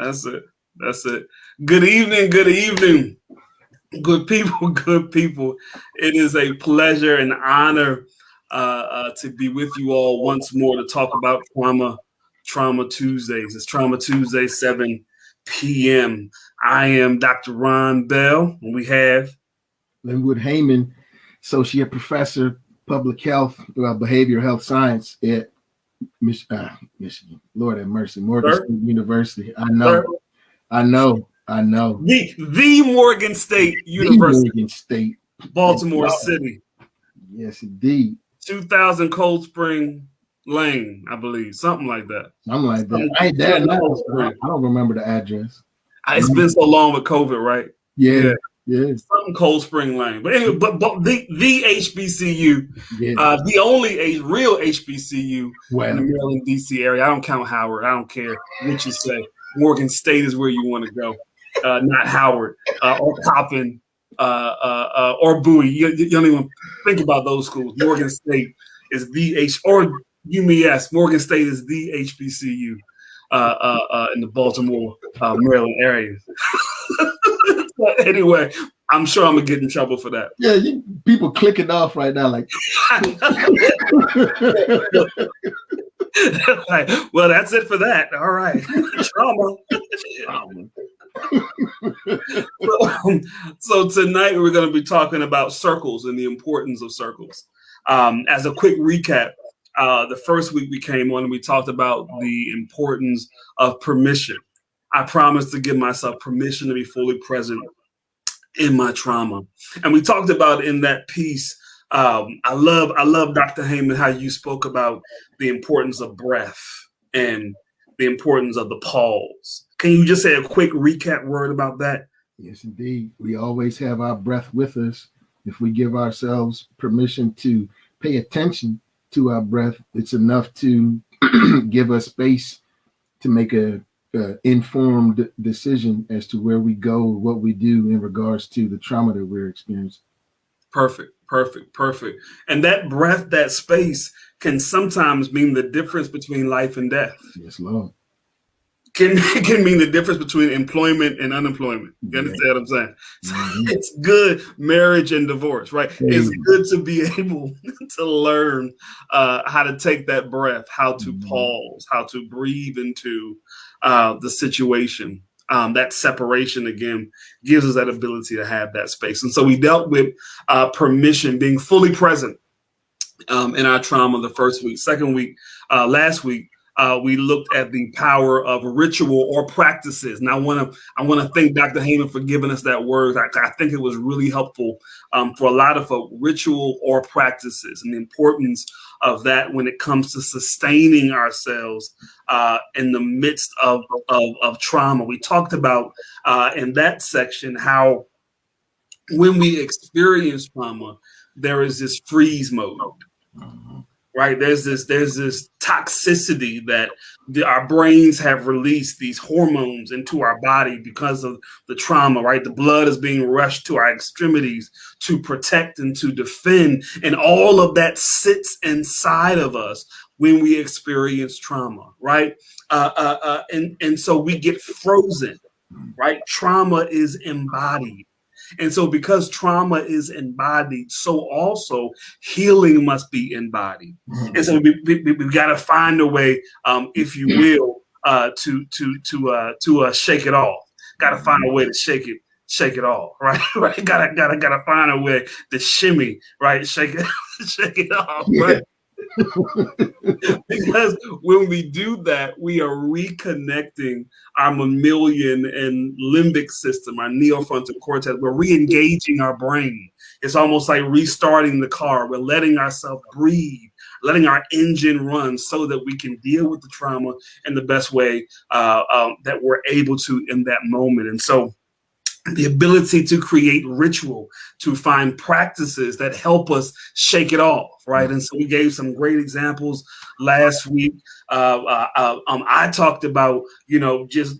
That's it. That's it. Good evening. Good evening. Good people. Good people. It is a pleasure and honor to be with you all once more to talk about Trauma Tuesdays. It's Trauma Tuesday, 7 p.m. I am Dr. Ron Bell, and we have Linwood Hayman, Associate Professor, Public Health, Behavioral Health Science at Michigan. Lord have mercy, Morgan State University. I know. The Morgan State University. Morgan State. Baltimore City. Yes, indeed. 2000 Cold Spring Lane, I believe. Something like that. I don't remember the address. It's been so long with COVID, right? Yeah. Something Cold Spring Lane. But anyway, but the HBCU, the only real HBCU in the Maryland, D.C. area. I don't count Howard. I don't care what you say. Morgan State is where you want to go, not Howard or Coppin or Bowie. You don't even think about those schools. Morgan State is or UMES. Morgan State is the HBCU in the Baltimore, Maryland area. But anyway, I'm sure I'm gonna get in trouble for that. Yeah, people clicking off right now, like. Well, that's it for that. All right, trauma. So tonight we're going to be talking about circles and the importance of circles. As a quick recap, the first week we came on and we talked about the importance of permission. I promised to give myself permission to be fully present in my trauma. And we talked about in that piece, I love Dr. Hayman, how you spoke about the importance of breath and the importance of the pause. Can you just say a quick recap word about that? Yes, indeed. We always have our breath with us. If we give ourselves permission to pay attention to our breath, it's enough to give us space to make a informed decision as to where we go, what we do in regards to the trauma that we're experiencing. Perfect. And that breath, that space can sometimes mean the difference between life and death. Yes, Lord. Can mean the difference between employment and unemployment. You understand what I'm saying? Mm-hmm. It's good, marriage and divorce, right? Mm-hmm. It's good to be able to learn how to take that breath, how to pause, how to breathe into the situation. That separation, again, gives us that ability to have that space. And so we dealt with permission, being fully present in our trauma the first week. Second week, last week, we looked at the power of ritual or practices. And I want to thank Dr. Hayman for giving us that word. I think it was really helpful for a lot of folk, ritual or practices, and the importance of that when it comes to sustaining ourselves in the midst of trauma. We talked about in that section how when we experience trauma, there is this freeze mode. Right, there's this toxicity that our brains have released these hormones into our body because of the trauma. Right, the blood is being rushed to our extremities to protect and to defend, and all of that sits inside of us when we experience trauma. Right, and so we get frozen. Right, trauma is embodied. And so because trauma is embodied, so also healing must be embodied. And so we've got to find a way, if you will, to shake it off. Got to find a way to shake it off, right? Right. Gotta find a way to shimmy, right? Shake it off, right? Because when we do that, we are reconnecting our mammalian and limbic system, our neofrontal cortex. We're re-engaging our brain. It's almost like restarting the car. We're letting ourselves breathe, letting our engine run so that we can deal with the trauma in the best way that we're able to in that moment. And so the ability to create ritual, to find practices that help us shake it off, right? And so we gave some great examples last week. I talked about, just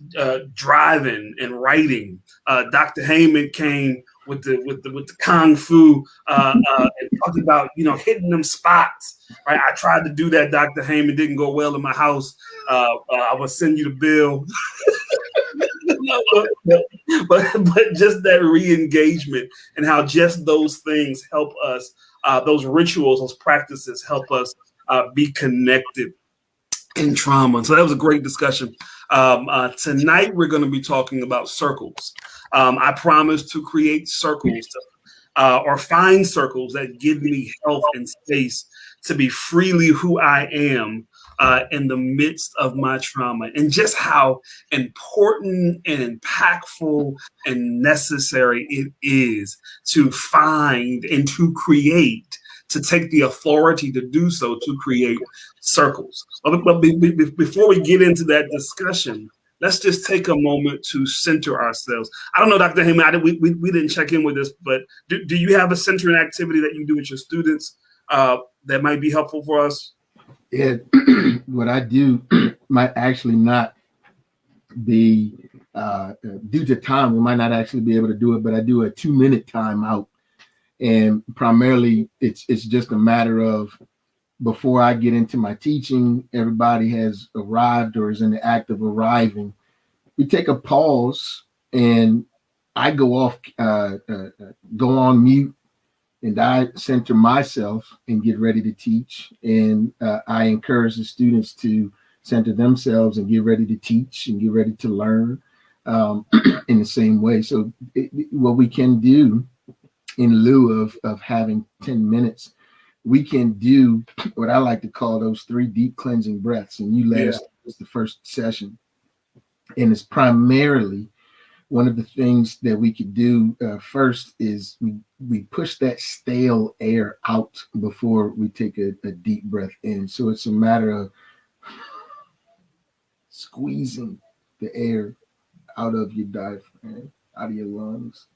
driving and writing. Dr. Hayman came with the kung fu and talked about, hitting them spots, right? I tried to do that, Dr. Hayman, didn't go well in my house. I will send you the bill. but just that re-engagement and how just those things help us, those rituals, those practices help us be connected in trauma. So that was a great discussion. Tonight, we're going to be talking about circles. I promise to create circles or find circles that give me health and space to be freely who I am in the midst of my trauma, and just how important and impactful and necessary it is to find and to create, to take the authority to do so, to create circles. But before we get into that discussion, let's just take a moment to center ourselves. I don't know, Dr. Hayman, we didn't check in with this, but do you have a centering activity that you do with your students that might be helpful for us? Yeah, what I do might actually not be, due to time, we might not actually be able to do it, but I do a 2-minute timeout. And primarily, it's just a matter of, before I get into my teaching, everybody has arrived or is in the act of arriving. We take a pause, and I go on mute, and I center myself and get ready to teach. And I encourage the students to center themselves and get ready to teach and get ready to learn in the same way. So what we can do in lieu of having 10 minutes, we can do what I like to call those 3 deep cleansing breaths. And you led us the first session. And it's primarily, one of the things that we could do first is we push that stale air out before we take a deep breath in. So it's a matter of squeezing the air out of your diaphragm, out of your lungs.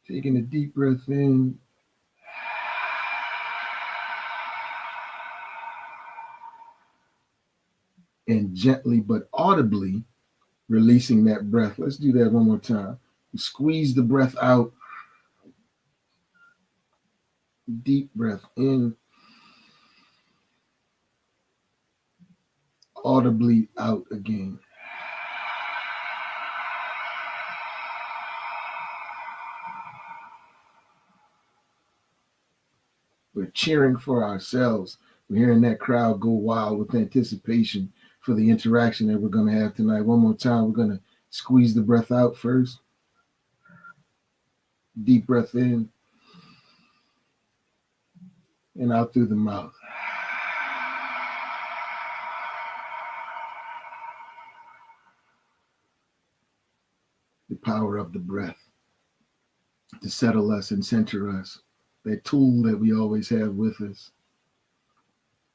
Taking a deep breath in. And gently but audibly releasing that breath. Let's do that one more time. Squeeze the breath out. Deep breath in. Audibly out again. We're cheering for ourselves. We're hearing that crowd go wild with anticipation for the interaction that we're going to have tonight. One more time, we're going to squeeze the breath out first. Deep breath in. And out through the mouth. The power of the breath to settle us and center us. That tool that we always have with us.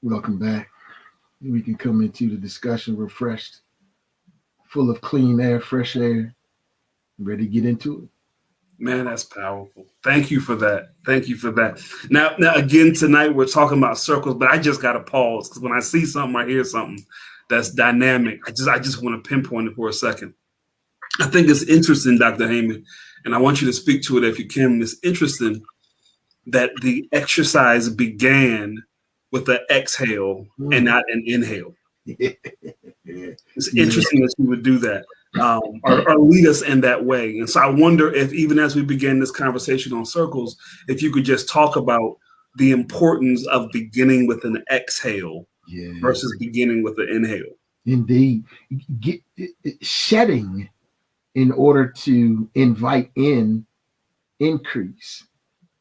Welcome back. We can come into the discussion refreshed, full of clean air, fresh air, ready to get into it. Man, that's powerful. Thank you for that. Thank you for that. Now again, tonight we're talking about circles, but I just got to pause because when I see something, I hear something that's dynamic, I just want to pinpoint it for a second. I think it's interesting, Dr. Hayman, and I want you to speak to it if you can. It's interesting that the exercise began with an exhale and not an inhale. It's interesting that you would do that or lead us in that way. And so I wonder if, even as we begin this conversation on circles, if you could just talk about the importance of beginning with an exhale versus beginning with an inhale. Indeed. Shedding in order to invite in increase.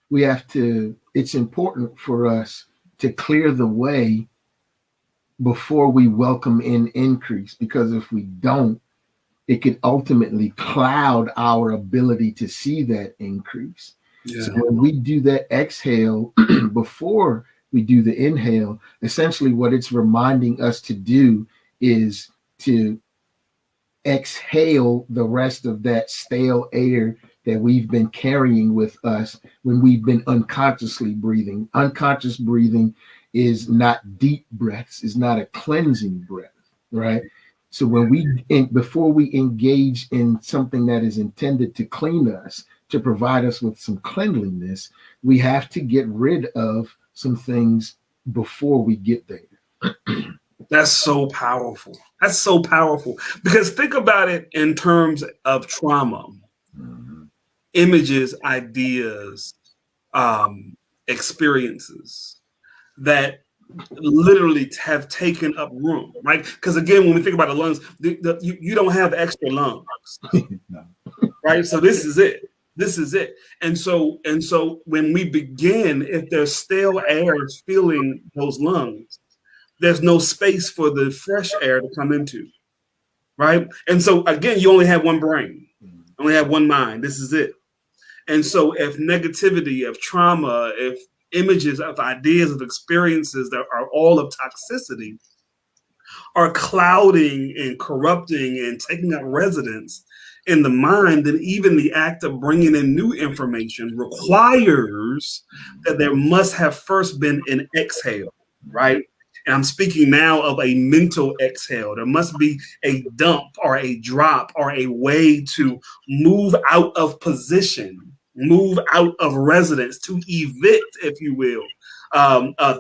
We have to, it's important for us to clear the way before we welcome in increase, because if we don't, it could ultimately cloud our ability to see that increase. Yeah. So when we do that exhale before we do the inhale, essentially what it's reminding us to do is to exhale the rest of that stale air that we've been carrying with us when we've been unconsciously breathing. Unconscious breathing is not deep breaths, is not a cleansing breath, right? So before we engage in something that is intended to clean us, to provide us with some cleanliness, we have to get rid of some things before we get there. That's so powerful. That's so powerful. Because think about it in terms of trauma, images, ideas, experiences that literally have taken up room, right? Because again, when we think about the lungs, you don't have extra lungs, No. right? So this is it. This is it. And so when we begin, if there's stale air filling those lungs, there's no space for the fresh air to come into, right? And so again, you only have one brain, only have one mind. This is it. And so if negativity, if trauma, if images, of ideas, of experiences that are all of toxicity are clouding and corrupting and taking up residence in the mind, then even the act of bringing in new information requires that there must have first been an exhale, right? And I'm speaking now of a mental exhale. There must be a dump or a drop or a way to move out of position, move out of residence, to evict, if you will,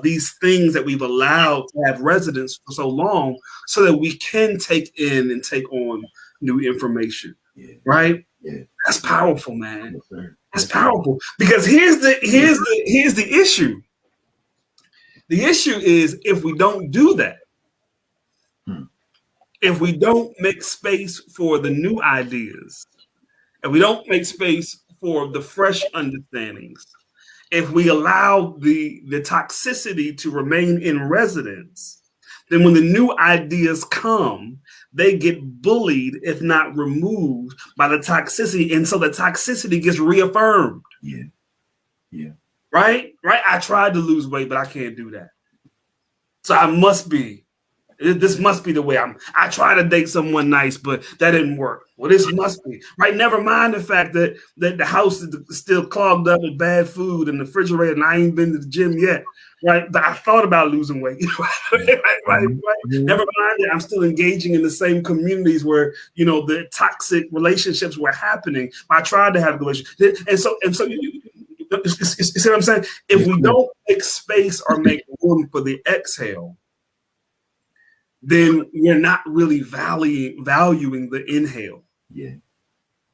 these things that we've allowed to have residence for so long, so that we can take in and take on new information. Yeah. Right? Yeah. That's powerful, man. Yes, That's powerful. Because here's the issue. The issue is if we don't do that, if we don't make space for the new ideas, if we don't make space for the fresh understandings, if we allow the toxicity to remain in residence, then when the new ideas come, they get bullied, if not removed, by the toxicity. And so the toxicity gets reaffirmed. Yeah. Yeah. Right? I tried to lose weight, but I can't do that. So this must be the way I try to date someone nice, but that didn't work. Well, this must be, right? Never mind the fact that the house is still clogged up with bad food and the refrigerator, and I ain't been to the gym yet, right? But I thought about losing weight, right? Never mind that I'm still engaging in the same communities where, the toxic relationships were happening. I tried to have a relationship. And so you see what I'm saying? If we don't make space or make room for the exhale, then we're not really valuing the inhale. Yeah.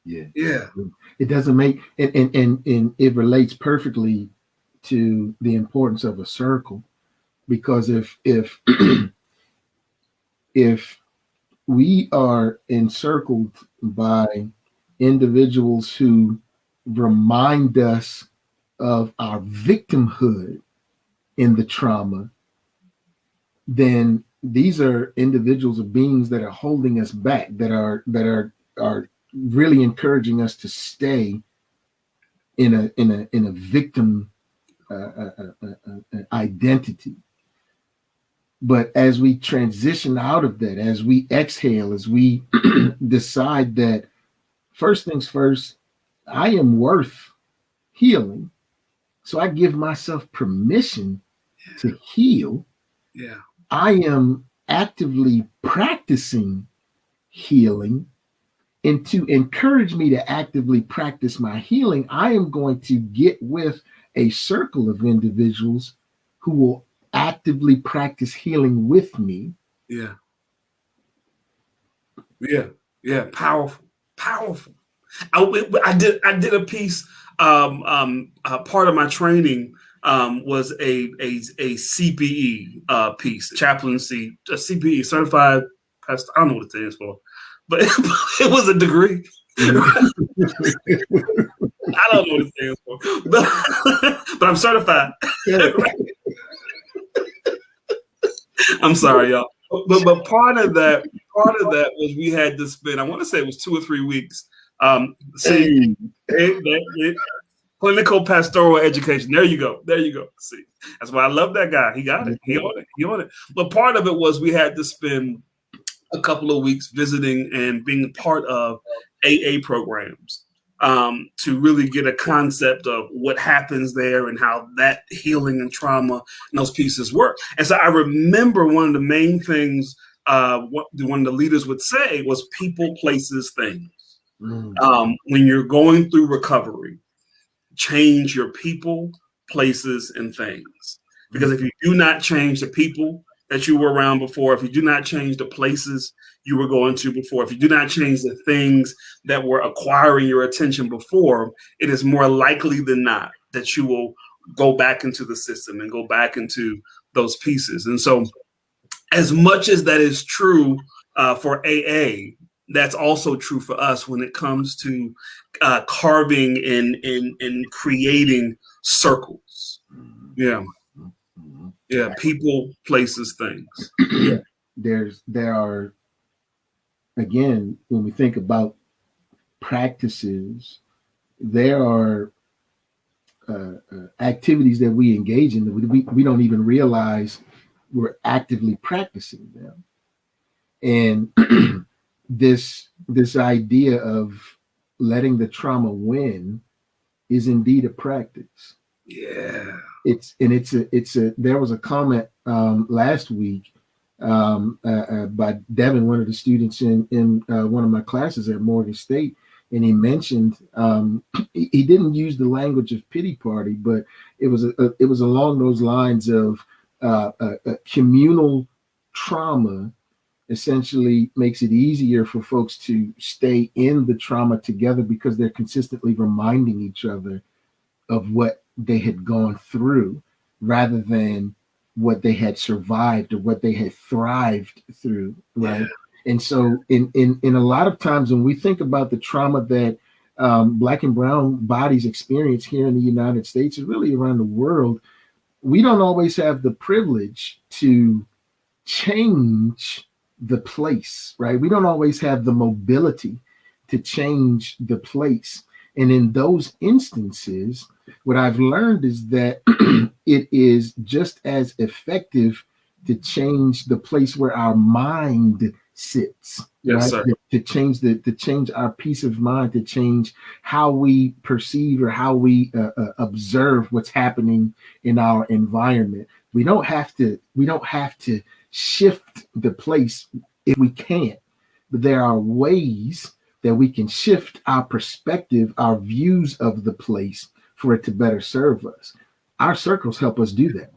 It doesn't make and it relates perfectly to the importance of a circle, because if if we are encircled by individuals who remind us of our victimhood in the trauma, then these are individuals or beings that are holding us back, that are really encouraging us to stay in a victim identity. But as we transition out of that, as we exhale, as we decide that first things first, I am worth healing, so I give myself permission to heal. Yeah. I am actively practicing healing, and to encourage me to actively practice my healing, I am going to get with a circle of individuals who will actively practice healing with me. Yeah. Powerful. I did a piece. Part of my training was a CPE piece, chaplaincy, a CPE, certified pastor. I don't know what it stands for, but it was a degree. I don't know what it stands for, but I'm certified. I'm sorry, y'all. But part of that was we had to spend, I want to say it was 2 or 3 weeks. Clinical pastoral education. There you go. See, that's why I love that guy. He got it. He on it. But part of it was we had to spend a couple of weeks visiting and being part of AA programs to really get a concept of what happens there and how that healing and trauma and those pieces work. And so I remember one of the main things one of the leaders would say was people, places, things. When you're going through recovery, change your people, places, and things. Because if you do not change the people, that you were around before, if you do not change the places you were going to before, if you do not change the things that were acquiring your attention before, it is more likely than not that you will go back into the system and go back into those pieces. And so, as much as that is true for AA, that's also true for us when it comes to carving and creating circles. Yeah. Yeah. People, places, things. Yeah. There are, again, when we think about practices, there are activities that we engage in that we don't even realize we're actively practicing them. And this idea of letting the trauma win is indeed a practice. Yeah. There was a comment last week by Devin, one of the students in one of my classes at Morgan State, and he mentioned he didn't use the language of pity party, but it was along those lines of communal trauma essentially makes it easier for folks to stay in the trauma together because they're consistently reminding each other of what they had gone through rather than what they had survived or what they had thrived through, right? Yeah. And so in a lot of times when we think about the trauma that Black and brown bodies experience here in the United States and really around the world, we don't always have the privilege to change the place, right? We don't always have the mobility to change the place. And in those instances, what I've learned is that it is just as effective to change the place where our mind sits. Yes, right? Sir. To change our peace of mind, to change how we perceive or how we observe what's happening in our environment. We don't have to shift the place if we can't, but there are ways that we can shift our perspective, our views of the place for it to better serve us. Our circles help us do that.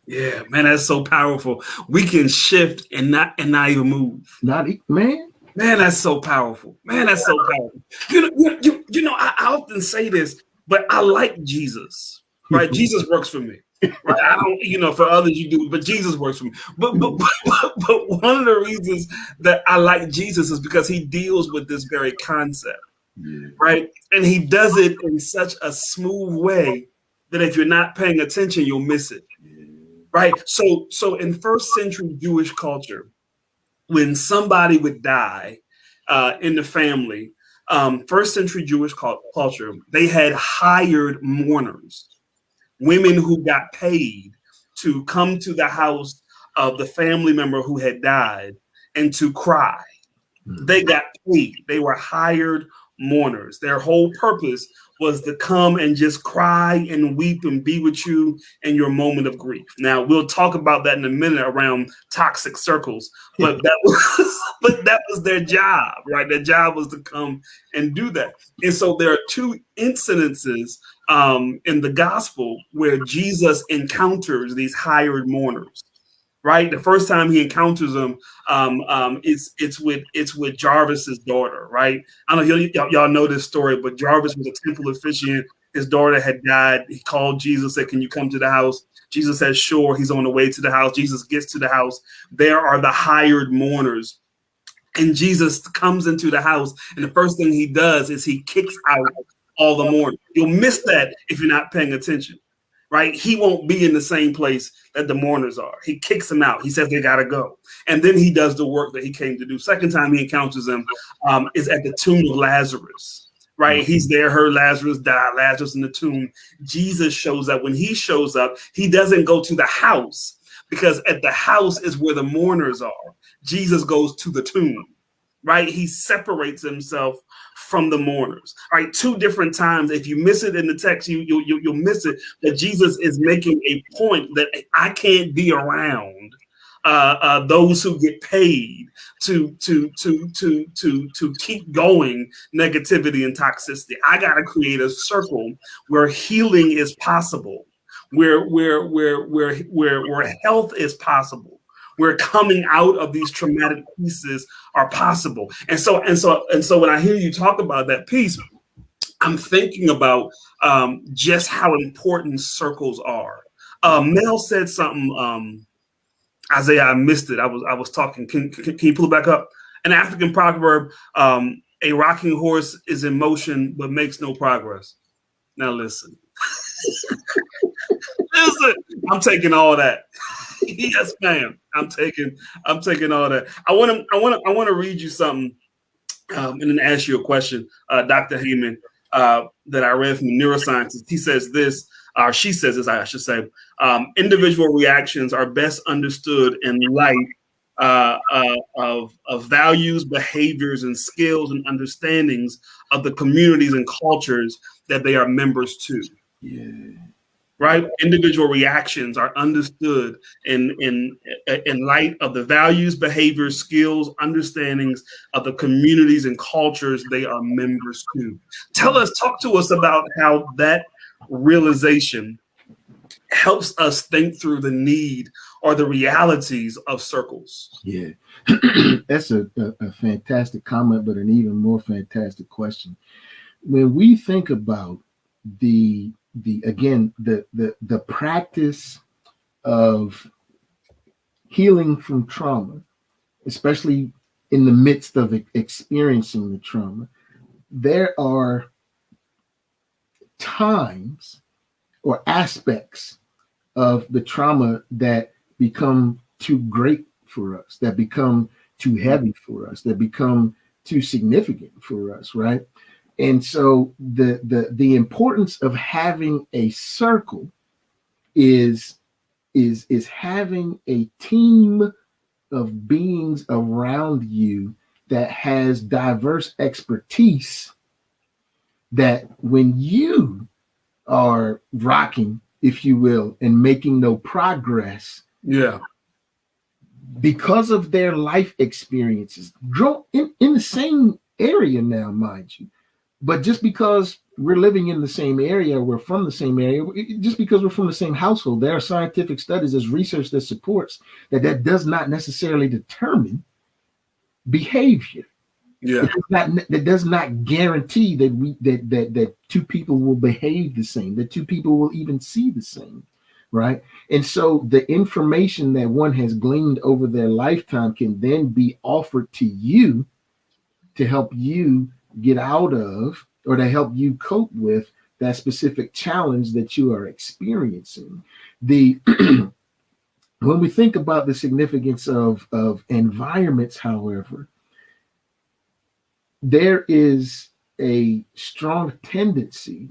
Yeah, man, that's so powerful. We can shift and not even move. Man, that's so powerful. Man, that's so powerful. You know, I often say this, but I like Jesus, right? Jesus works for me. Right? I don't, for others you do, but Jesus works for me. But one of the reasons that I like Jesus is because he deals with this very concept, right? And he does it in such a smooth way that if you're not paying attention, you'll miss it, right? So in first century Jewish culture, when somebody would die in the family, first century Jewish culture, they had hired mourners. Women who got paid to come to the house of the family member who had died and to cry. They got paid. They were hired mourners. Their whole purpose was to come and just cry and weep and be with you in your moment of grief. Now, we'll talk about that in a minute around toxic circles, but that was their job, right? Their job was to come and do that. And so there are two incidences in the gospel where Jesus encounters these hired mourners. Right, the first time he encounters them, it's with Jarvis's daughter. Right, I don't know y'all know this story, but Jarvis was a temple officiant. His daughter had died. He called Jesus, said, "Can you come to the house?" Jesus said, "Sure." He's on the way to the house. Jesus gets to the house. There are the hired mourners, and Jesus comes into the house, and the first thing he does is he kicks out all the mourners. You'll miss that if you're not paying attention. Right? He won't be in the same place that the mourners are. He kicks them out. He says they got to go. And then he does the work that he came to do. Second time he encounters them is at the tomb of Lazarus. Right? He's there, heard Lazarus die, Lazarus in the tomb. Jesus shows up. When he shows up, he doesn't go to the house because at the house is where the mourners are. Jesus goes to the tomb. Right? He separates himself from the mourners. All right, two different times. If you miss it in the text, you'll miss it. That Jesus is making a point that I can't be around those who get paid to keep going negativity and toxicity. I got to create a circle where healing is possible, where health is possible, where coming out of these traumatic pieces are possible. And so when I hear you talk about that piece, I'm thinking about just how important circles are. Mel said something. Isaiah, I missed it. I was talking. Can you pull it back up? An African proverb: a rocking horse is in motion but makes no progress. Now listen, listen. I'm taking all that. Yes, ma'am. I'm taking all that. I want to read you something and then ask you a question, Dr. Hayman, that I read from a neuroscientist. He says this, or she says this, I should say. Individual reactions are best understood in light of values, behaviors, and skills and understandings of the communities and cultures that they are members to. Yeah. Right? Individual reactions are understood in light of the values, behaviors, skills, understandings of the communities and cultures they are members to. Talk to us about how that realization helps us think through the need or the realities of circles. Yeah, that's a fantastic comment, but an even more fantastic question. When we think about the practice of healing from trauma, especially in the midst of experiencing the trauma, there are times or aspects of the trauma that become too great for us, that become too heavy for us, that become too significant for us, right? And so the importance of having a circle is having a team of beings around you that has diverse expertise, that when you are rocking, if you will, and making no progress, yeah, because of their life experiences, grow in the same area now, mind you. But just because we're living in the same area, we're from the same area, just because we're from the same household, there are scientific studies, there's research that supports that does not necessarily determine behavior. yeah, That does not guarantee that two people will behave the same, that two people will even see the same, right? And so the information that one has gleaned over their lifetime can then be offered to you to help you get out of, or to help you cope with that specific challenge that you are experiencing. The when we think about the significance of environments, however, there is a strong tendency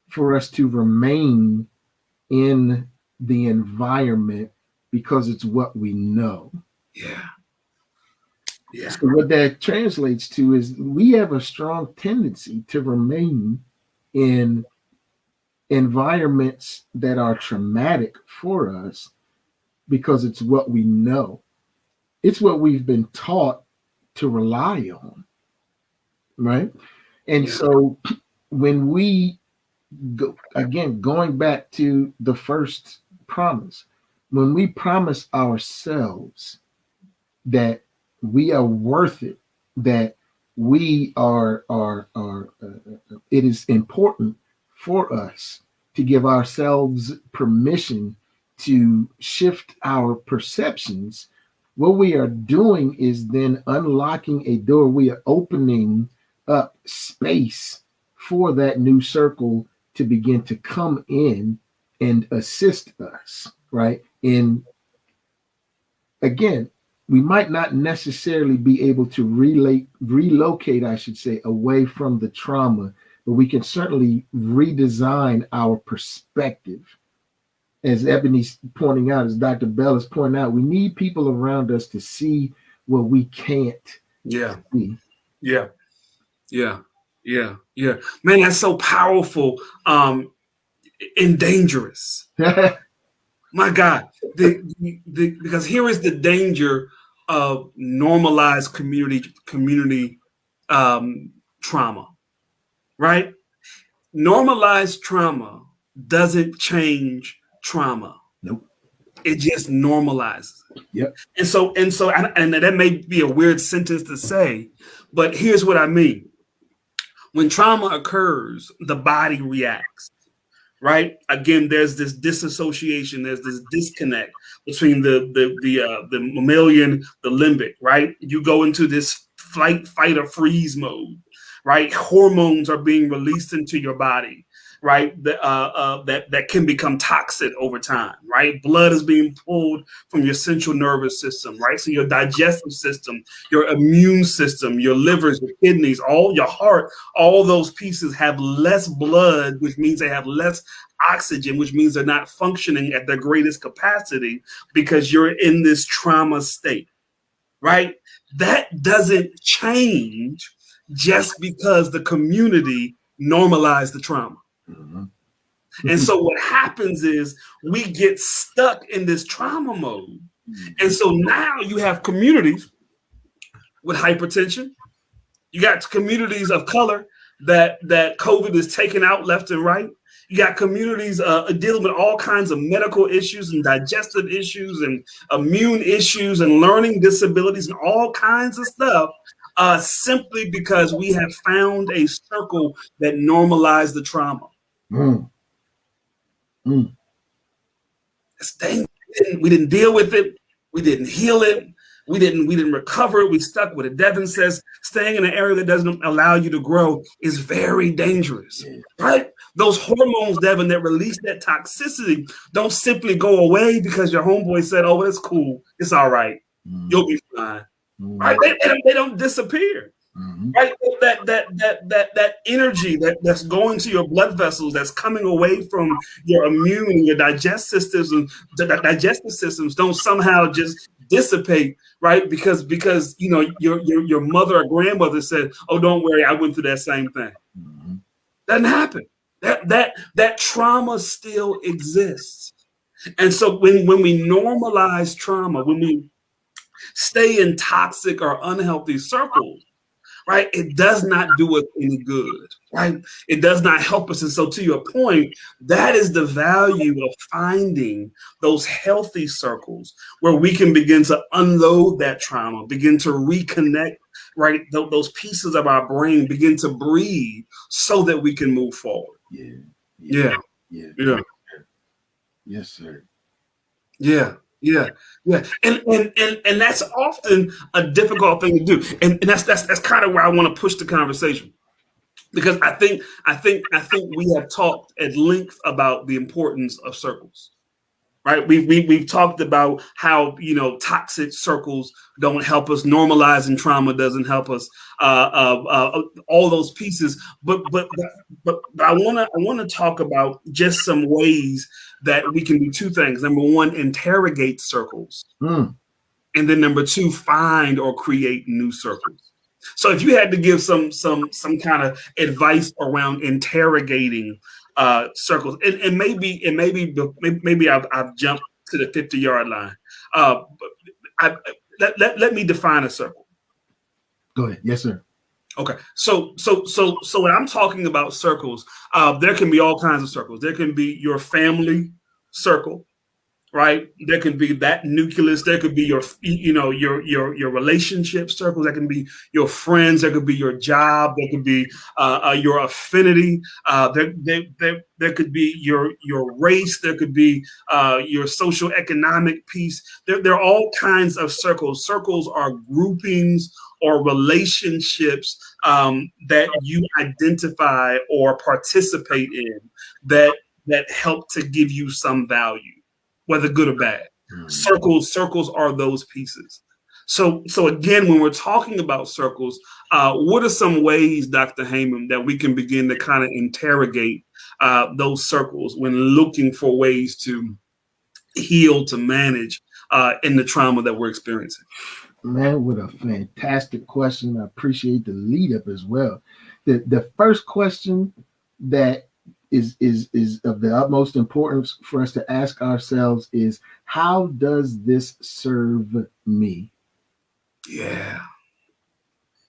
for us to remain in the environment because it's what we know. yeah, yeah. So what that translates to is we have a strong tendency to remain in environments that are traumatic for us because it's what we know. It's what we've been taught to rely on, right? And Yeah. so when we go, again, going back to the first promise, when we promise ourselves that we are worth it, that we are it is important for us to give ourselves permission to shift our perceptions. What we are doing is then unlocking a door. We are opening up space for that new circle to begin to come in and assist us, right? In, again, we might not necessarily be able to relocate, I should say, away from the trauma, but we can certainly redesign our perspective. As Ebony's pointing out, as Dr. Bell is pointing out, we need people around us to see what we can't see. Yeah. Man, that's so powerful and dangerous. My God, because here is the danger of normalized community trauma, right? Normalized trauma doesn't change trauma. Nope. It just normalizes it. Yep. And that may be a weird sentence to say, but here's what I mean. When trauma occurs, the body reacts. Right? Again, there's this disassociation, there's this disconnect between the mammalian, the limbic, right? You go into this flight, fight, or freeze mode, right? Hormones are being released into your body, right? That can become toxic over time, right? Blood is being pulled from your central nervous system, right? So your digestive system, your immune system, your livers, your kidneys, all your heart, all those pieces have less blood, which means they have less oxygen, which means they're not functioning at their greatest capacity because you're in this trauma state, right? That doesn't change just because the community normalized the trauma. Mm-hmm. And so what happens is we get stuck in this trauma mode. And so now you have communities with hypertension. You got communities of color that COVID is taking out left and right. You got communities dealing with all kinds of medical issues and digestive issues and immune issues and learning disabilities and all kinds of stuff simply because we have found a circle that normalized the trauma. Mm. Mm. We didn't deal with it. We didn't heal it. We didn't recover it. We stuck with it. Devin says staying in an area that doesn't allow you to grow is very dangerous, right? Those hormones, Devin, that release that toxicity don't simply go away because your homeboy said, oh, it's cool. It's all right. You'll be fine, right? They don't disappear. Mm-hmm. Right, that energy that's going to your blood vessels, that's coming away from your immune and your digestive systems, and digestive systems don't somehow just dissipate, right? Because you know your mother or grandmother said, "Oh, don't worry, I went through that same thing." Mm-hmm. Doesn't happen. That trauma still exists, and so when we normalize trauma, when we stay in toxic or unhealthy circles, right, it does not do us any good, right? It does not help us. And so to your point, that is the value of finding those healthy circles where we can begin to unload that trauma, begin to reconnect, right? Those pieces of our brain begin to breathe so that we can move forward. Yeah. Yes, sir. Yeah. And that's often a difficult thing to do. And that's kind of where I want to push the conversation. Because I think we have talked at length about the importance of circles. Right? We've talked about how, you know, toxic circles don't help us, normalizing trauma doesn't help us, all those pieces. But I want to talk about just some ways that we can do two things. Number one, interrogate circles, and then number two, find or create new circles. So if you had to give some kind of advice around interrogating circles, and maybe I've jumped to the 50-yard line. Let me define a circle. Go ahead. Yes, sir. Okay. So when I'm talking about circles, there can be all kinds of circles. There can be your family circle, right? There can be that nucleus. There could be your relationship circles. That can be your friends. There could be your job. There could be your affinity. There could be your race. There could be your social economic piece. There are all kinds of circles. Circles are groupings or relationships that you identify or participate in that help to give you some value, whether good or bad. Circles are those pieces. So again, when we're talking about circles, what are some ways, Dr. Hayman, that we can begin to kind of interrogate those circles when looking for ways to heal, to manage in the trauma that we're experiencing? Man, what a fantastic question. I appreciate the lead up as well. The first question that is of the utmost importance for us to ask ourselves is, how does this serve me? Yeah.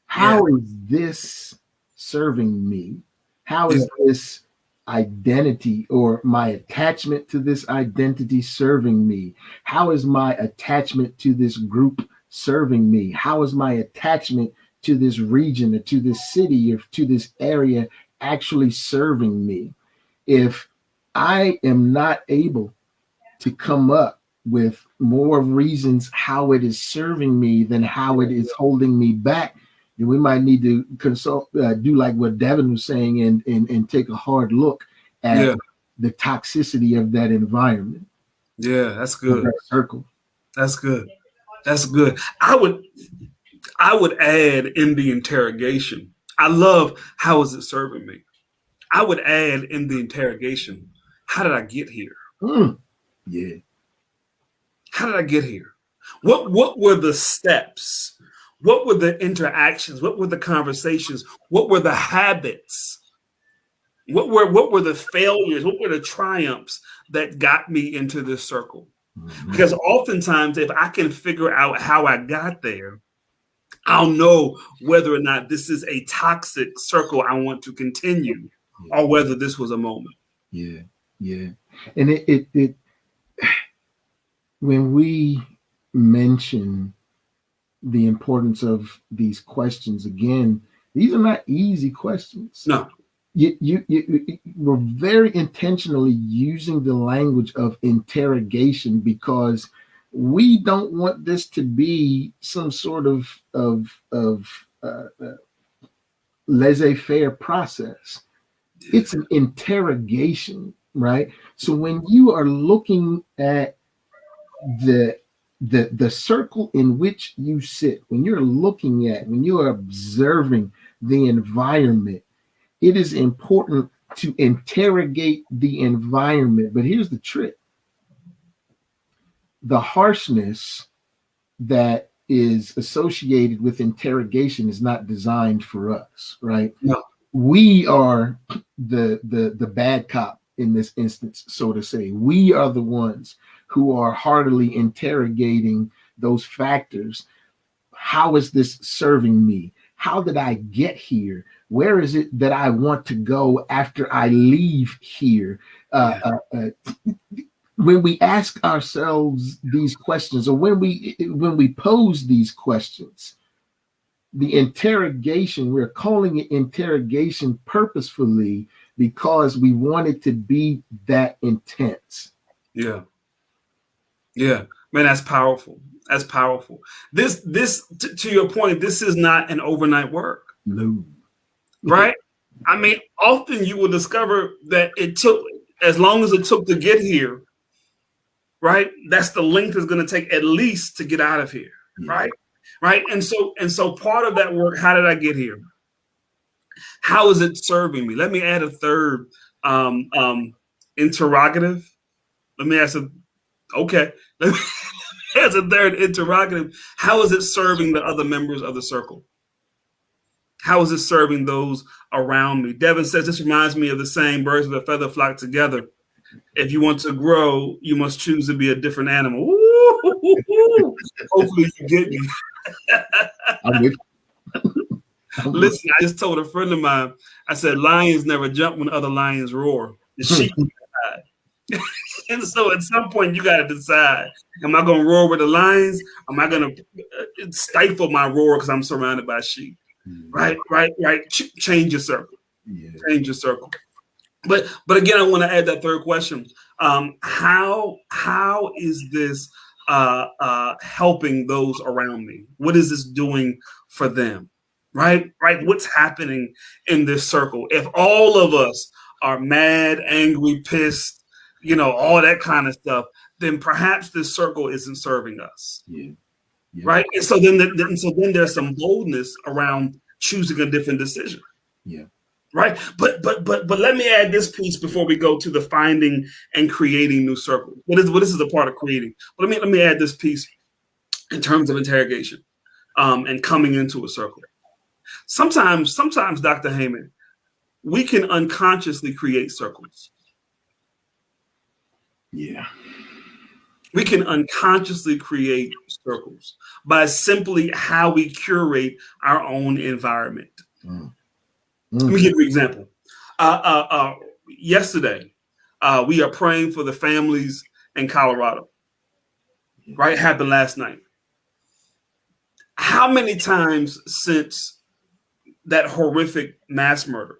How is this serving me? How is this identity or my attachment to this identity serving me? How is my attachment to this group serving me? How is my attachment to this region or to this city or to this area actually serving me? If I am not able to come up with more reasons how it is serving me than how it is holding me back, then we might need to do like what Devin was saying, and take a hard look at the toxicity of that environment. Yeah, that's good. That circle. That's good. That's good. I would add in the interrogation. I love, how is it serving me? I would add in the interrogation, how did I get here? Yeah. How did I get here? What were the steps? What were the interactions? What were the conversations? What were the habits? What were the failures? What were the triumphs that got me into this circle? Mm-hmm. Because oftentimes, if I can figure out how I got there, I'll know whether or not this is a toxic circle I want to continue, or whether this was a moment. Yeah, yeah. And it when we mention the importance of these questions, again, these are not easy questions. No. You we're very intentionally using the language of interrogation because we don't want this to be some sort of laissez-faire process. It's an interrogation, right? So when you are looking at the circle in which you sit, when you are observing the environment, it is important to interrogate the environment. But here's the trick. The harshness that is associated with interrogation is not designed for us, right? No. We are the bad cop in this instance, so to say. We are the ones who are heartily interrogating those factors. How is this serving me? How did I get here? Where is it that I want to go after I leave here? When we ask ourselves these questions, or when we pose these questions, the interrogation, we're calling it interrogation purposefully because we want it to be that intense. Yeah. Yeah. Man, that's powerful. That's powerful. This to your point, this is not an overnight work. No. Right? I mean, often you will discover that it took, as long as it took to get here, right? That's the length it's going to take at least to get out of here. Yeah. Right? Right. And so part of that work, how did I get here? How is it serving me? Let me add a third interrogative. Let me ask as a third interrogative, how is it serving the other members of the circle? How is it serving those around me? Devin says, this reminds me of the saying, birds of a feather flock together. If you want to grow, you must choose to be a different animal. Ooh, hopefully you get me. Listen, I just told a friend of mine, I said, lions never jump when other lions roar. The sheep hide. And so at some point you got to decide, am I going to roar with the lions? Am I going to stifle my roar because I'm surrounded by sheep? Right. Change your circle. Yeah. Change your circle. But again, I want to add that third question. How is this helping those around me? What is this doing for them? Right. What's happening in this circle? If all of us are mad, angry, pissed, all that kind of stuff, then perhaps this circle isn't serving us. Yeah. Yeah. Right. And so then there's some boldness around choosing a different decision. Yeah. Right. But let me add this piece before we go to the finding and creating new circles. This is a part of creating. But let me add this piece in terms of interrogation and coming into a circle. Sometimes, Dr. Hayman, we can unconsciously create circles. Yeah. We can unconsciously create circles by simply how we curate our own environment. Let me give you an example. yesterday, we are praying for the families in Colorado. Right, happened last night. How many times since that horrific mass murder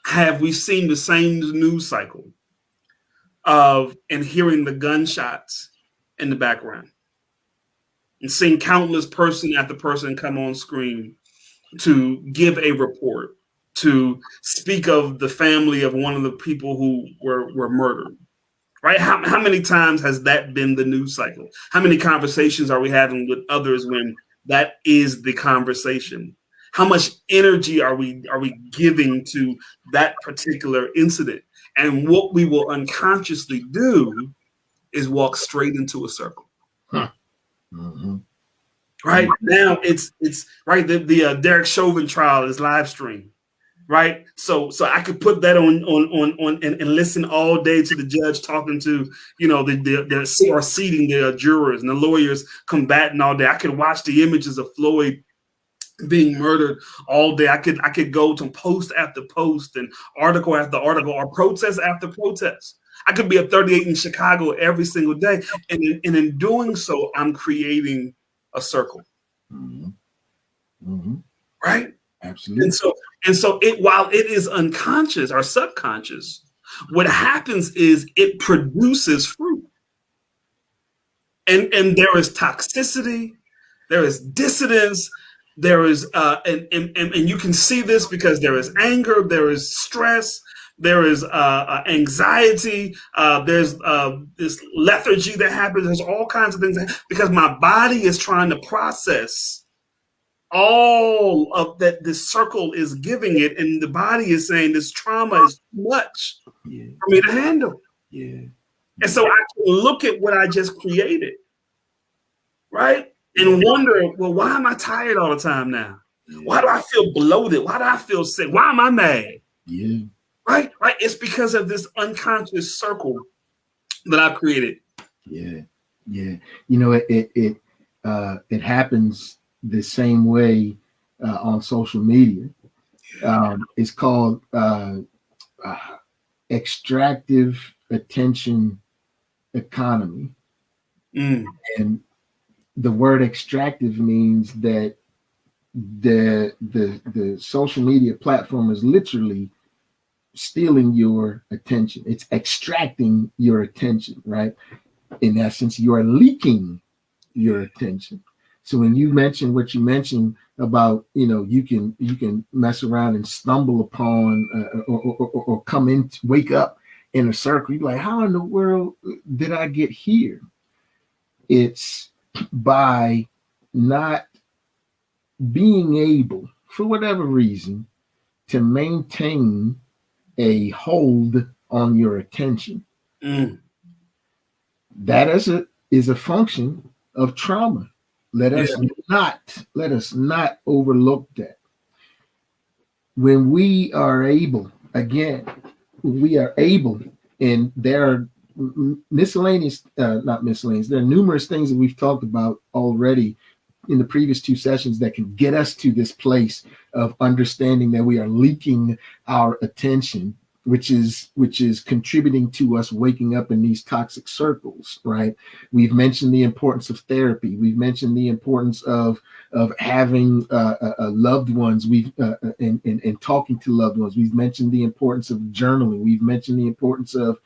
have we seen the same news cycle of and hearing the gunshots in the background and seeing countless person after person come on screen to give a report, to speak of the family of one of the people who were murdered? Right? How many times has that been the news cycle? How many conversations are we having with others when that is the conversation? How much energy are we giving to that particular incident? And what we will unconsciously do is walk straight into a circle. Huh. Mm-hmm. Right now, it's right. The Derek Chauvin trial is live streamed. Right, so I could put that on and listen all day to the judge talking to the seating the jurors and the lawyers combating all day. I could watch the images of Floyd being murdered all day. I could go to post after post and article after article or protest after protest. I could be at 38 in Chicago every single day, and in doing so, I'm creating a circle. Mm-hmm. Mm-hmm. Right. Absolutely. And so it, while it is unconscious or subconscious, what happens is it produces fruit. And there is toxicity, there is dissidence, there is and you can see this because there is anger, there is stress, there is anxiety, there's this lethargy that happens, there's all kinds of things because my body is trying to process all of that this circle is giving it, and the body is saying this trauma is too much for me to handle. And so I can look at what I just created, right? And wonder, well, why am I tired all the time now? Why do I feel bloated? Why do I feel sick? Why am I mad? Right? It's because of this unconscious circle that I've created. It happens the same way on social media. It's called extractive attention economy. And the word extractive means that the social media platform is literally stealing your attention. It's extracting your attention, right? In essence, you are leaking your attention. So when you mention what you mentioned about, you can mess around and stumble upon or come in, wake up in a circle. You're like, how in the world did I get here? It's by not being able, for whatever reason, to maintain a hold on your attention. That is a function of trauma. Let us not overlook that. When we are able, and there are not miscellaneous, there are numerous things that we've talked about already in the previous two sessions that can get us to this place of understanding that we are leaking our attention, which is contributing to us waking up in these toxic circles, right? We've mentioned the importance of therapy. We've mentioned the importance of having loved ones. And talking to loved ones. We've mentioned the importance of journaling. We've mentioned the importance of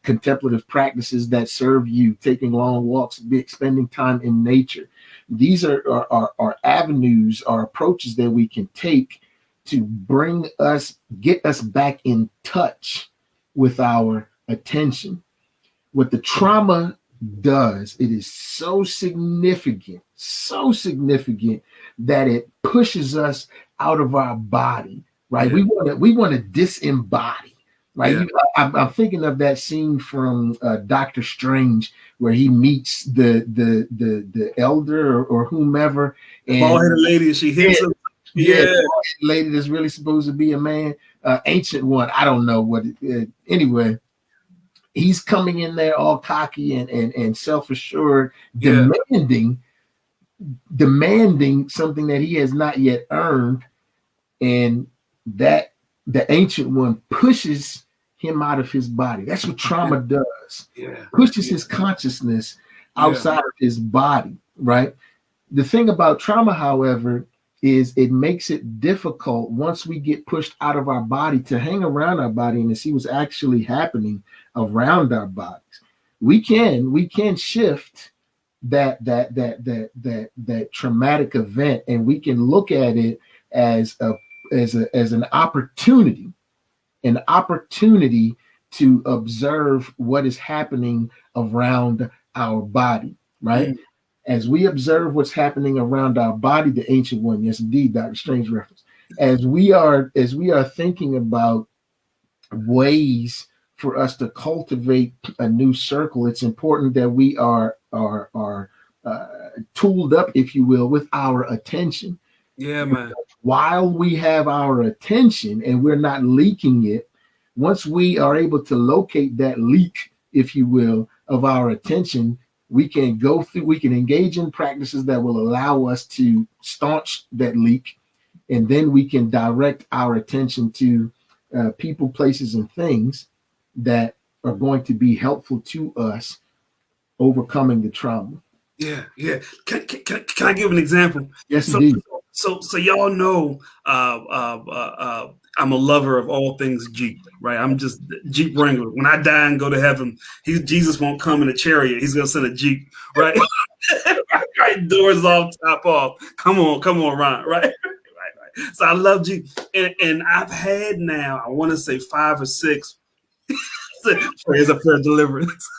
contemplative practices that serve you, taking long walks, spending time in nature. These are avenues, are approaches that we can take to get us back in touch with our attention. What the trauma does, it is so significant that it pushes us out of our body, right? We want to disembody, right? I'm thinking of that scene from Doctor Strange where he meets the elder or whomever, and bald-headed lady, she hits him. Lady that's really supposed to be a man, ancient one. I don't know what. Anyway, he's coming in there all cocky and self-assured, demanding something that he has not yet earned, and that the Ancient One pushes him out of his body. That's what trauma does. Pushes his consciousness outside of his body, right? The thing about trauma, however, is it makes it difficult once we get pushed out of our body to hang around our body and to see what's actually happening around our bodies. We can shift that traumatic event, and we can look at it as an opportunity to observe what is happening around our body, right? As we observe what's happening around our body, the Ancient One, yes, indeed, Dr. Strange reference. As we are thinking about ways for us to cultivate a new circle, it's important that we are tooled up, if you will, with our attention. Yeah, man. While we have our attention and we're not leaking it, once we are able to locate that leak, if you will, of our attention, we can engage in practices that will allow us to staunch that leak, and then we can direct our attention to people, places, and things that are going to be helpful to us overcoming the trauma. Yeah. Can I give an example? Yes, indeed. So y'all know I'm a lover of all things Jeep, right? I'm just Jeep Wrangler. When I die and go to heaven, Jesus won't come in a chariot. He's gonna send a Jeep, right? Right, doors off, top off. Come on, Ron, right? Right. So I love Jeep, and I've had now, I want to say 5 or 6. Prayers of prayer deliverance.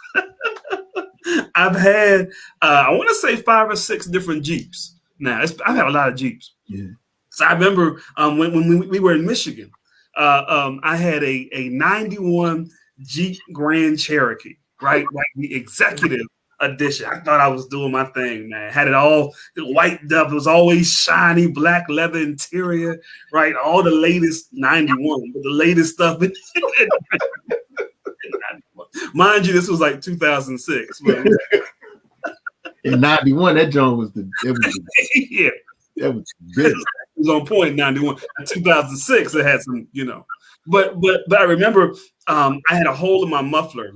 I've had, I want to say 5 or 6 different Jeeps. Now, I've had a lot of Jeeps. Yeah. So I remember when we were in Michigan, I had a 91 Jeep Grand Cherokee, right? Like the executive edition. I thought I was doing my thing, man. Had it all white up. It was always shiny, black leather interior, right? All the latest 91, but the latest stuff. Mind you, this was like 2006. In 91, that joint was yeah. That was big. It was on point in 91. In 2006, it had some, But I remember I had a hole in my muffler.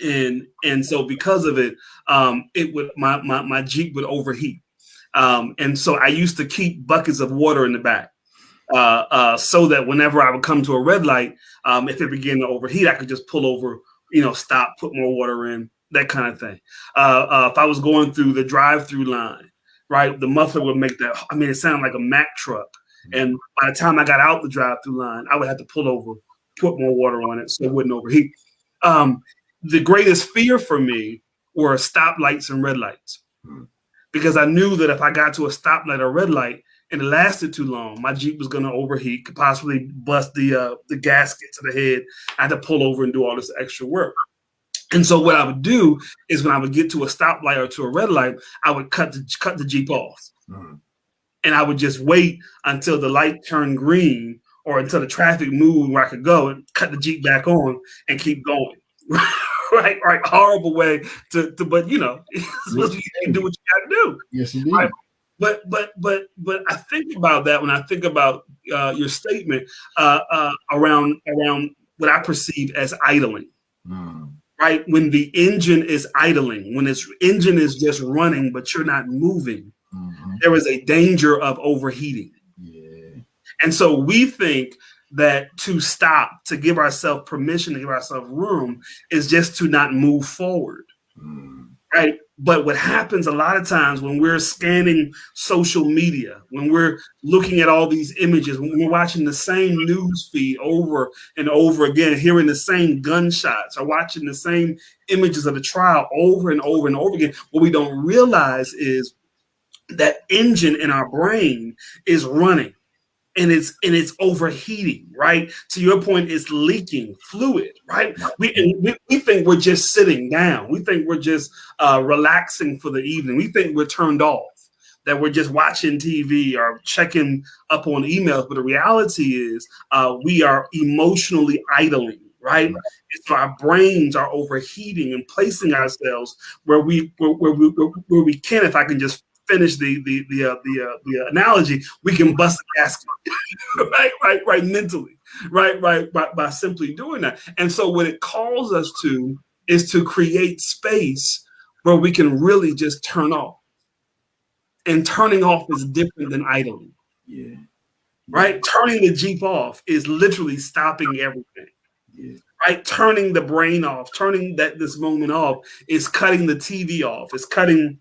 And so because of it, my Jeep would overheat. And so I used to keep buckets of water in the back. So that whenever I would come to a red light, if it began to overheat, I could just pull over, stop, put more water in, that kind of thing. If I was going through the drive-through line, right, the muffler would make that. I mean, it sounded like a Mack truck. And by the time I got out the drive-through line, I would have to pull over, put more water on it so it wouldn't overheat. The greatest fear for me were stoplights and red lights, because I knew that if I got to a stoplight or red light and it lasted too long, my Jeep was going to overheat, could possibly bust the gasket to the head. I had to pull over and do all this extra work. And so what I would do is when I would get to a stoplight or to a red light, I would cut the Jeep off. And I would just wait until the light turned green or until the traffic moved where I could go, and cut the Jeep back on and keep going. Right. Horrible way but you can do what you got to do. Yes, indeed. Right? But I think about that when I think about your statement around what I perceive as idling. Right? When the engine is idling, when its engine is just running, but you're not moving, there is a danger of overheating. Yeah. And so we think that to stop, to give ourselves permission, to give ourselves room, is just to not move forward. Right? But what happens a lot of times when we're scanning social media, when we're looking at all these images, when we're watching the same news feed over and over again, hearing the same gunshots or watching the same images of the trial over and over and over again, what we don't realize is that engine in our brain is running. And it's overheating, right? To your point, it's leaking fluid, right? We think we're just sitting down. We think we're just relaxing for the evening. We think we're turned off, that we're just watching TV or checking up on emails. But the reality is we are emotionally idling, right? So our brains are overheating and placing ourselves where we can, if I can just finish the analogy, we can bust a gasket, right, mentally, right, by simply doing that. And so what it calls us to is to create space where we can really just turn off. And turning off is different than idling. Yeah. Right? Turning the Jeep off is literally stopping everything. Yeah. Right? Turning the brain off, turning this moment off is cutting the TV off, is cutting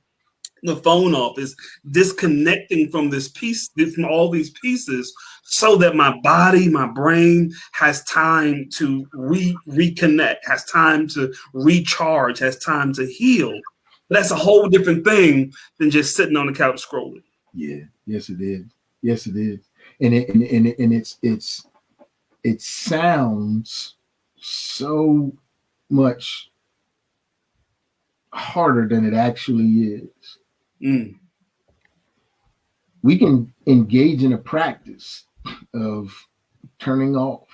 the phone off, is disconnecting from this piece, from all these pieces, so that my body, my brain has time to reconnect, has time to recharge, has time to heal. That's a whole different thing than just sitting on the couch scrolling. Yeah. Yes, it is. Yes, it is. And it sounds so much harder than it actually is. Mm. We can engage in a practice of turning off.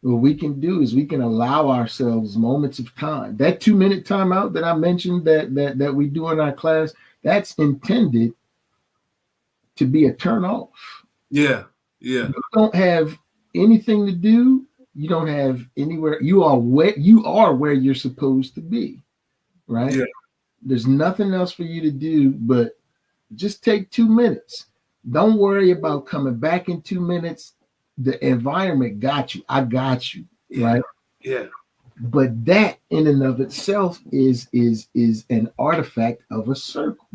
What we can do is we can allow ourselves moments of time. That 2-minute timeout that I mentioned that we do in our class, that's intended to be a turn off. Yeah. Yeah. You don't have anything to do. You don't have anywhere. You are where you're supposed to be, right? Yeah. There's nothing else for you to do but just take 2 minutes. Don't worry about coming back in 2 minutes. The environment got you. I got you, right? Yeah. But that in and of itself is an artifact of a circle.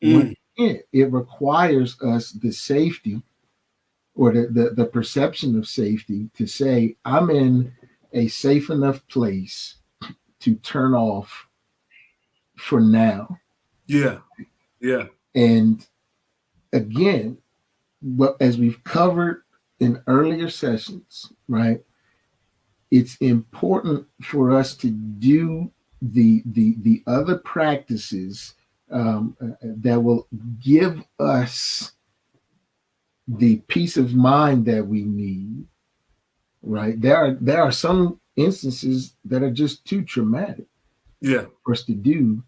Mm. It requires us the safety or the perception of safety to say, I'm in a safe enough place to turn off for now. Yeah. Yeah. And again, as we've covered in earlier sessions, right? It's important for us to do the other practices that will give us the peace of mind that we need, right? There are some instances that are just too traumatic for us to do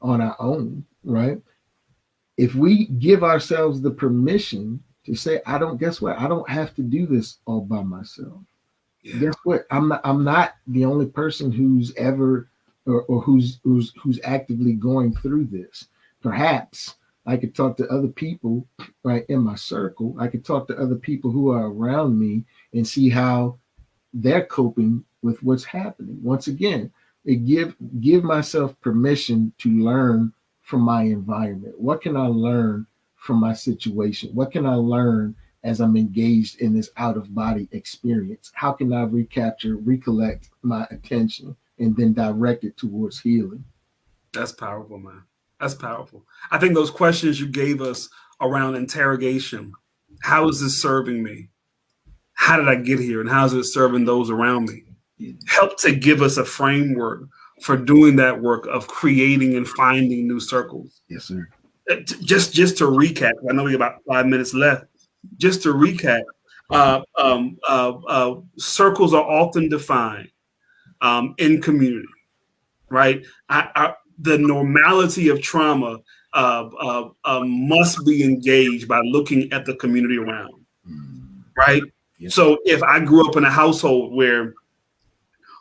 on our own, right? If we give ourselves the permission to say, guess what? I don't have to do this all by myself. Yeah. Guess what? I'm not the only person who's ever or who's actively going through this. Perhaps I could talk to other people right in my circle. I could talk to other people who are around me and see how they're coping with what's happening. Once again, give myself permission to learn from my environment. What can I learn from my situation? What can I learn as I'm engaged in this out-of-body experience? How can I recollect my attention and then direct it towards healing? That's powerful, man. That's powerful. I think those questions you gave us around interrogation, how is this serving me? How did I get here? And how is it serving those around me? Help to give us a framework for doing that work of creating and finding new circles. Yes, sir. Just to recap, I know we have about 5 minutes left. Just to recap, circles are often defined in community, right? The normality of trauma must be engaged by looking at the community around, right? Yeah. So if I grew up in a household where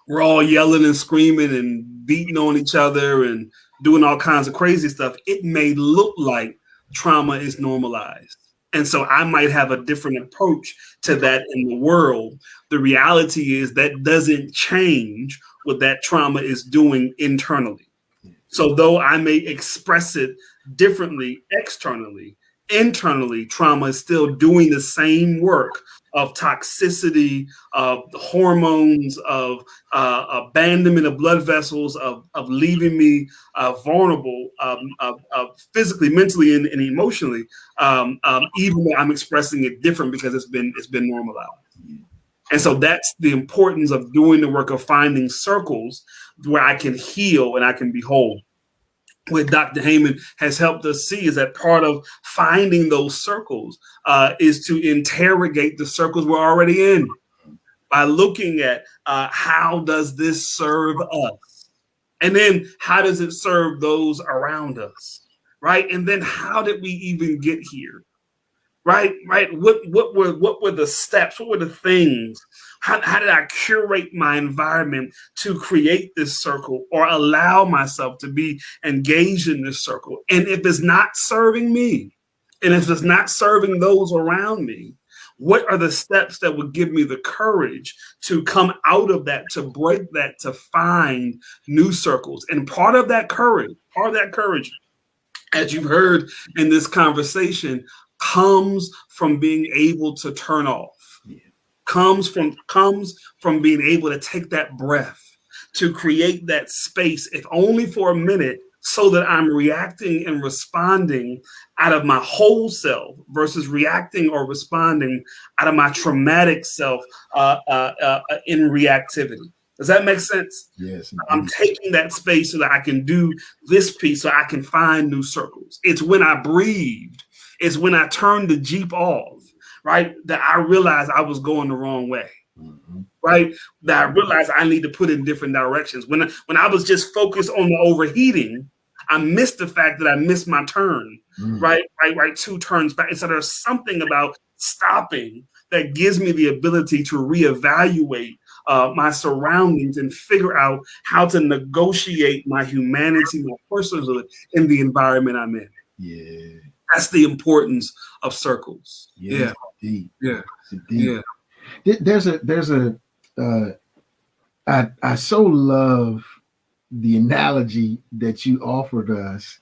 we're all yelling and screaming and beating on each other and doing all kinds of crazy stuff, it may look like trauma is normalized. And so I might have a different approach to that in the world. The reality is that doesn't change what that trauma is doing internally. So though I may express it differently externally, internally, trauma is still doing the same work of toxicity, of hormones, of abandonment of blood vessels, of leaving me vulnerable, physically, mentally, and emotionally, even though I'm expressing it different because it's been normalized. And so that's the importance of doing the work of finding circles where I can heal and I can be whole. What Dr. Hayman has helped us see is that part of finding those circles is to interrogate the circles we're already in by looking at how does this serve us? And then how does it serve those around us? right? And then how did we even get here? Right. What were the steps? What were the things? How did I curate my environment to create this circle or allow myself to be engaged in this circle? And if it's not serving me, and if it's not serving those around me, what are the steps that would give me the courage to come out of that, to break that, to find new circles? And part of that courage, as you've heard in this conversation, comes from being able to turn off. Comes from being able to take that breath, to create that space, if only for a minute, so that I'm reacting and responding out of my whole self versus reacting or responding out of my traumatic self in reactivity. Does that make sense? Yes. I'm taking that space so that I can do this piece, so I can find new circles. It's when I breathed, it's when I turned the Jeep off, right, that I realized I was going the wrong way. Mm-hmm. Right? That I realized I need to put in different directions. When I was just focused on the overheating, I missed the fact that I missed my turn, right, 2 turns back. And so there's something about stopping that gives me the ability to reevaluate my surroundings and figure out how to negotiate my humanity, my personhood in the environment I'm in. Yeah. That's the importance of circles. Yes, Indeed. Yeah. Indeed. I so love the analogy that you offered us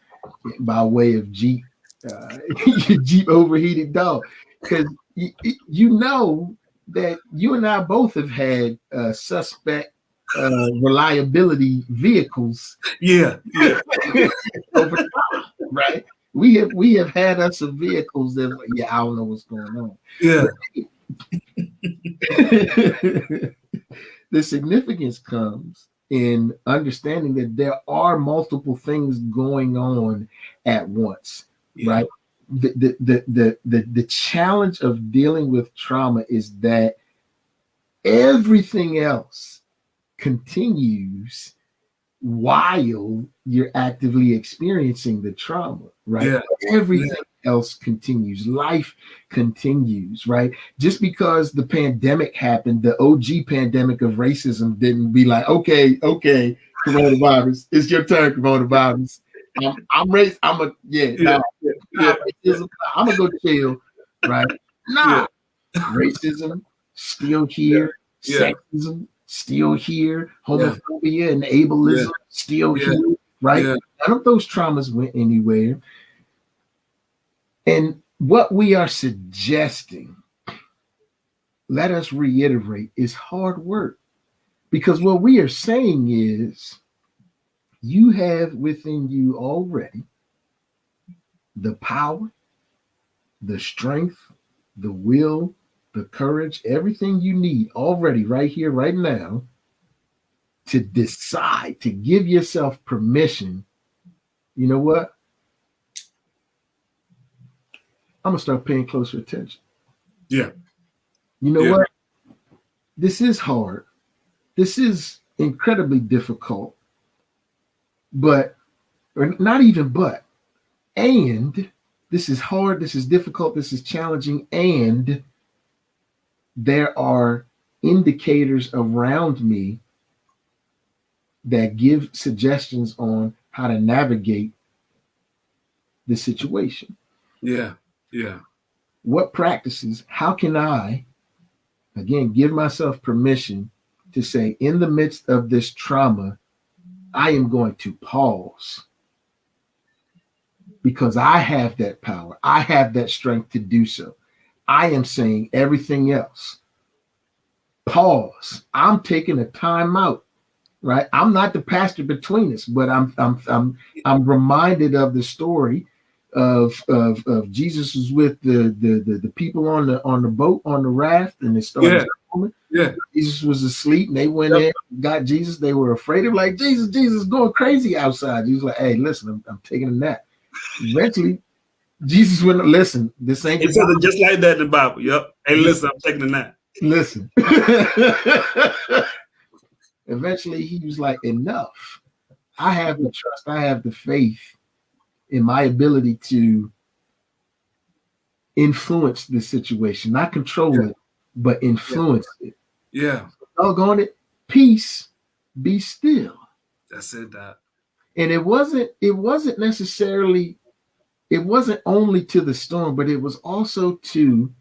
by way of Jeep, Jeep overheated dog, because you know that you and I both have had suspect reliability vehicles. Yeah. Over time, right? We have had us some vehicles that I don't know what's going on. Yeah. The significance comes in understanding that there are multiple things going on at once, right? The challenge of dealing with trauma is that everything else continues while you're actively experiencing the trauma, right? Yeah. Everything else continues. Life continues, right? Just because the pandemic happened, the OG pandemic of racism didn't be like, okay, coronavirus, it's your turn, coronavirus. I'm racist. Racism. I'm gonna go chill, right? Nah, racism still here. Sexism still here. Homophobia and ableism still here, right? None of those traumas went anywhere. And what we are suggesting, let us reiterate, is hard work. Because what we are saying is you have within you already the power, the strength, the will, the courage, everything you need already right here, right now, to decide, to give yourself permission. You know what? I'm going to start paying closer attention. Yeah. You know what? This is hard. This is incredibly difficult. But, or not even but, and this is hard, this is difficult, this is challenging, and there are indicators around me that give suggestions on how to navigate the situation. Yeah. What practices, how can I, again, give myself permission to say, in the midst of this trauma, I am going to pause because I have that power. I have that strength to do so. I am saying everything else. Pause. I'm taking a time out, right? I'm not the pastor between us, but I'm reminded of the story of Jesus was with the people on the boat, on the raft, and they started. Jesus was asleep, and they went in, got Jesus. They were afraid of, like, Jesus going crazy outside. He was like, hey, listen, I'm taking a nap. Eventually, Jesus went, listen, this ain't. It says it just like that in the Bible. Yep. Hey, listen, I'm taking a nap. Listen. Eventually, he was like, enough. I have the trust. I have the faith in my ability to influence the situation, not control it, but influence it. Yeah. Doggone it, peace, be still. That's it, Doc. And it wasn't necessarily, it wasn't only to the storm, but it was also to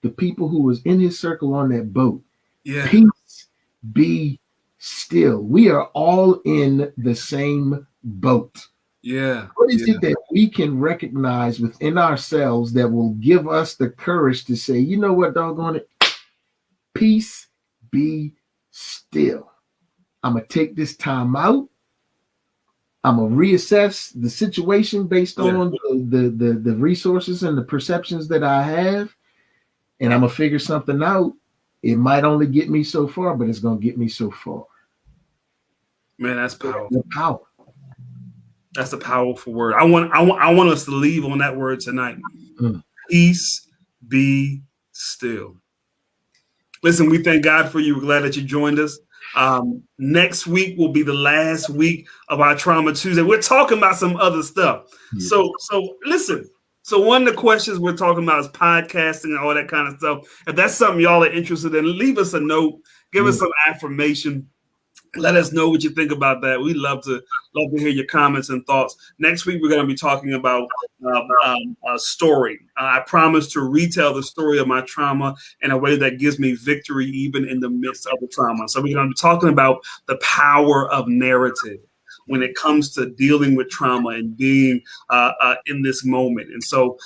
the people who was in his circle on that boat. Yeah. Peace, be still. We are all in the same boat. Yeah. What is it that we can recognize within ourselves that will give us the courage to say, you know what, doggone it, peace, be still. I'm going to take this time out. I'm going to reassess the situation based on the resources and the perceptions that I have. And I'm going to figure something out. It might only get me so far, but it's going to get me so far. Man, that's powerful. The power. That's a powerful word. I want us to leave on that word tonight. Peace, be still. Listen, we thank God for you. We're glad that you joined us. Next week will be the last week of our Trauma Tuesday. We're talking about some other stuff. Yeah. So listen. So one of the questions we're talking about is podcasting and all that kind of stuff. If that's something y'all are interested in, leave us a note. Give us some affirmation. Let us know what you think about that. We love to hear your comments and thoughts. Next week, we're going to be talking about a story. I promise to retell the story of my trauma in a way that gives me victory even in the midst of the trauma. So we're going to be talking about the power of narrative when it comes to dealing with trauma and being in this moment. And so,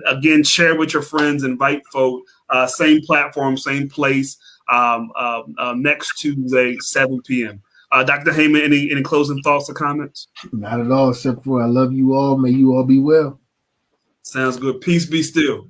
again, share with your friends, invite folk, same platform, same place, next Tuesday, 7 p.m. Dr. Hayman, any closing thoughts or comments? Not at all, except for I love you all. May you all be well. Sounds good. Peace, be still.